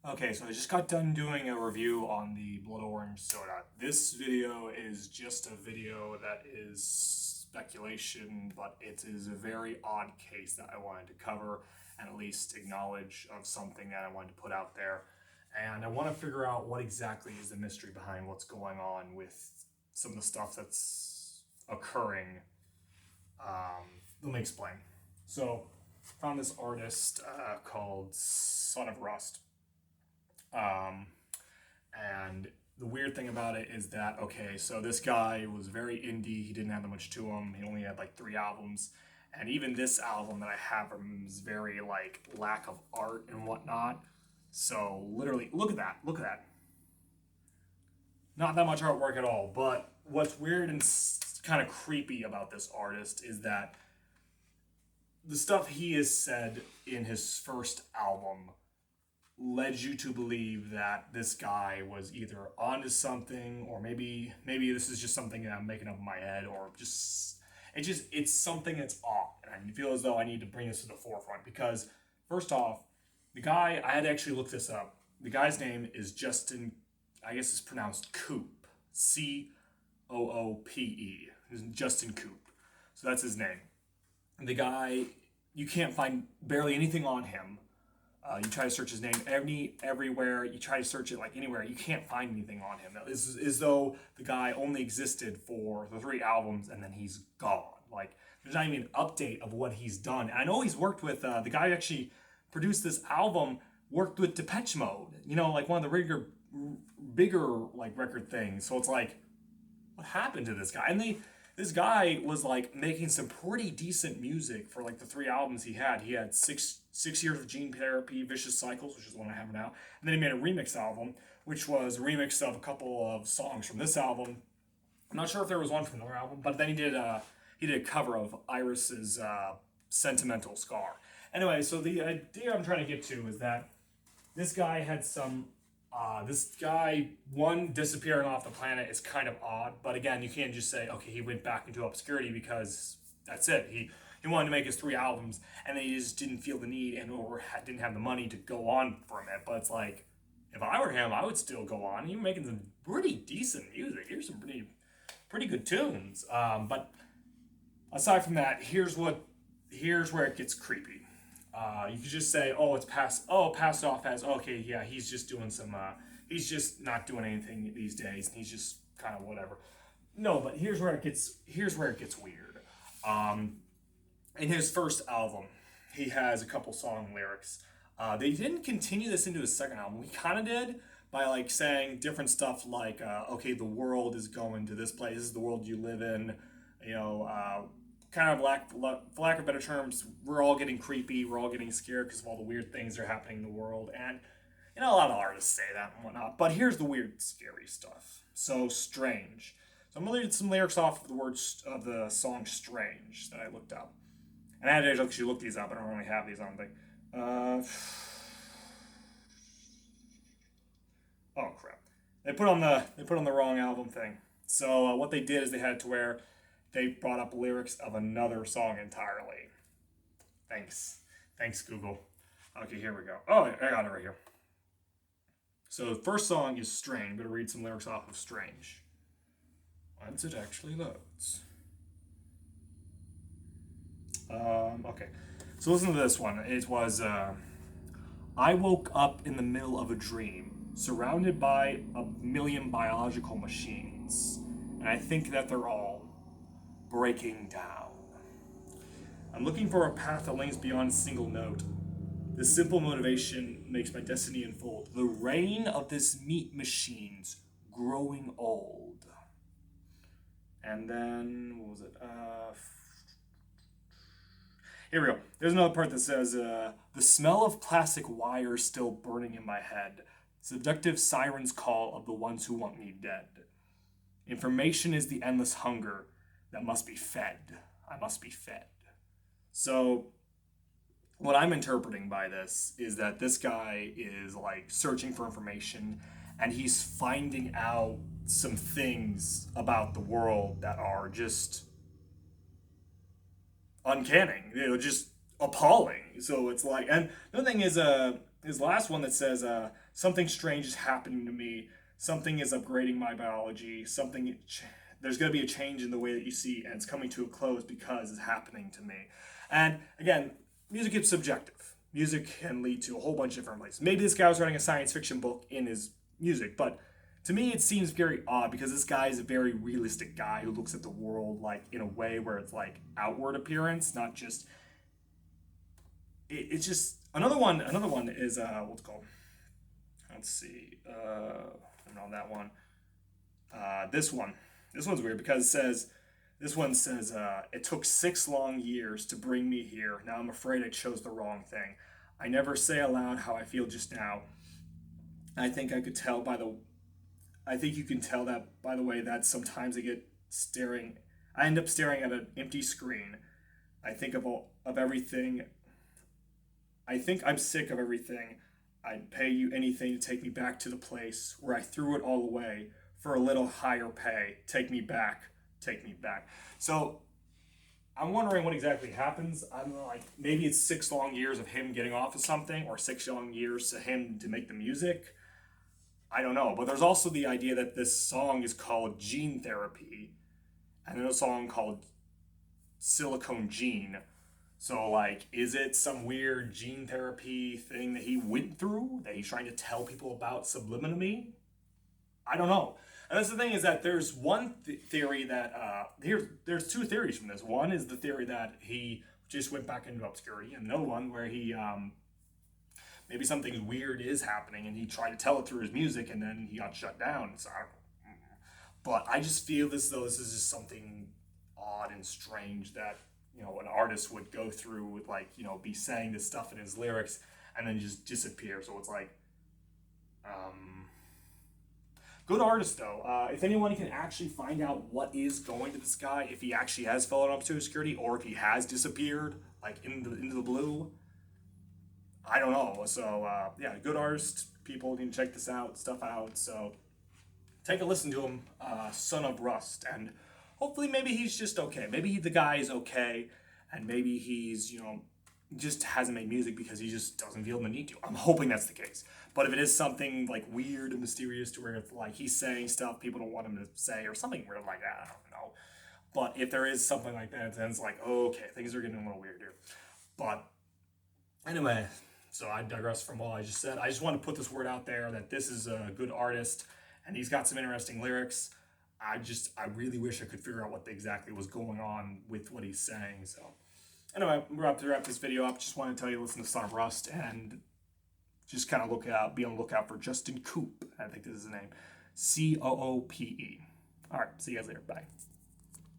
Okay, so I just got done doing a review on the blood orange soda. This video is just a video that is speculation, but it is a very odd case that I wanted to cover and at least acknowledge of something that I wanted to put out there. And I want to figure out what exactly is the mystery behind what's going on with some of the stuff that's occurring. Let me explain. So, found this artist called Son of Rust. Um, and the weird thing about it is that, okay, so this guy was very indie. He didn't have that much to him. He only had like 3 albums. And even this album that I have from him is very like lack of art and whatnot. So literally, look at that. Look at that. Not that much artwork at all. But what's weird and kind of creepy about this artist is that the stuff he has said in his first album led you to believe that this guy was either onto something, or maybe this is just something that I'm making up in my head, or it's something that's off, and I feel as though I need to bring this to the forefront because first off, the guy, I had to actually look this up. The guy's name is Justin. I guess it's pronounced Coope, Coope. Justin Coope. So that's his name. The guy, you can't find barely anything on him. You try to search his name everywhere. You try to search it like anywhere. You can't find anything on him. It's as though the guy only existed for the 3 albums and then he's gone. Like there's not even an update of what he's done. And I know he's worked with the guy who actually produced this album. Worked with Depeche Mode. You know, like one of the bigger like record things. So it's like, what happened to this guy? And this guy was like making some pretty decent music for like the 3 albums he had. He had six years of Gene Therapy, Vicious Cycles, which is the one I have now, and then he made a remix album, which was a remix of a couple of songs from this album. I'm not sure if there was one from another album, but then he did a cover of Iris's Sentimental Scar. Anyway, so the idea I'm trying to get to is that this guy had some this guy, one, disappearing off the planet is kind of odd, but again, you can't just say, okay, he went back into obscurity because that's it. He wanted to make his 3 albums, and then he just didn't feel the need or didn't have the money to go on from it. But it's like, if I were him, I would still go on. You're making some pretty decent music. Here's some pretty good tunes. But aside from that, here's where it gets creepy. You could just say, oh, it's passed off as, okay, yeah, he's just doing he's just not doing anything these days, and he's just kind of whatever. No, but here's where it gets weird. In his first album, he has a couple song lyrics. They didn't continue this into his second album. He kind of did by like saying different stuff like, okay, the world is going to this place. This is the world you live in. You know, kind of for lack of better terms, we're all getting creepy. We're all getting scared because of all the weird things that are happening in the world. And, you know, a lot of artists say that and whatnot. But here's the weird, scary stuff. So, Strange. So I'm going to read some lyrics off of the words of the song Strange that I looked up. And I had to actually look these up. I don't really have these on the oh crap! They put on the wrong album thing. So what they did is they had it to where they brought up lyrics of another song entirely. Thanks Google. Okay, here we go. Oh, I got it right here. So the first song is Strange. I'm gonna read some lyrics off of Strange. Once it actually loads. Okay, so listen to this one. It was, I woke up in the middle of a dream, surrounded by a million biological machines, and I think that they're all breaking down. I'm looking for a path that links beyond a single note. This simple motivation makes my destiny unfold. The reign of this meat machine's growing old. And then, what was it? Here we go. There's another part that says, the smell of plastic wires still burning in my head. Seductive sirens call of the ones who want me dead. Information is the endless hunger that must be fed. I must be fed. So, what I'm interpreting by this is that this guy is like searching for information and he's finding out some things about the world that are just uncanny. You know, just appalling. So it's like, and the other thing is, his last one that says, something strange is happening to me. Something is upgrading my biology. There's going to be a change in the way that you see, and it's coming to a close because it's happening to me. And again, music is subjective. Music can lead to a whole bunch of different places. Maybe this guy was writing a science fiction book in his music, but to me it seems very odd because this guy is a very realistic guy who looks at the world like in a way where it's like outward appearance, not just it's just another one is what's it called, let's see, not that one, this one's weird because this one says, it took 6 long years to bring me here. Now I'm afraid I chose the wrong thing. I never say aloud how I feel just now. I think I could tell by the I think you can tell that by the way that sometimes I end up staring at an empty screen. I think of everything. I think I'm sick of everything. I'd pay you anything to take me back to the place where I threw it all away for a little higher pay. Take me back. Take me back. So I'm wondering what exactly happens. I don't know, like maybe it's 6 long years of him getting off of something, or 6 long years to him to make the music. I don't know. But there's also the idea that this song is called Gene Therapy, and there's a song called Silicone Gene. So, like, is it some weird gene therapy thing that he went through that he's trying to tell people about subliminally? I don't know. And that's the thing, is that there's one theory that, there's 2 theories from this. One is the theory that he just went back into obscurity, and another one where he, maybe something weird is happening and he tried to tell it through his music and then he got shut down. So I don't know. But I just feel this, though, this is just something odd and strange that, an artist would go through with, like, be saying this stuff in his lyrics and then just disappear. So it's like, good artist, though. If anyone can actually find out what is going to this guy, if he actually has fallen up to obscurity or if he has disappeared, like, into the blue, I don't know. So, yeah, good artist. People need to check this stuff out. So, take a listen to him, Son of Rust, and hopefully maybe he's just okay. Maybe the guy is okay, and maybe he's, just hasn't made music because he just doesn't feel the need to. I'm hoping that's the case. But if it is something, like, weird and mysterious to where, if, like, he's saying stuff people don't want him to say or something weird like that, I don't know. But if there is something like that, then it's like, okay, things are getting a little weird here. But anyway, so I digress from all I just said. I just want to put this word out there that this is a good artist, and he's got some interesting lyrics. I really wish I could figure out what exactly was going on with what he's saying. So anyway, we're about to wrap this video up. Just want to tell you to listen to Son of Rust and just kind of be on the lookout for Justin Coope. I think this is his name. Coope. All right, see you guys later. Bye.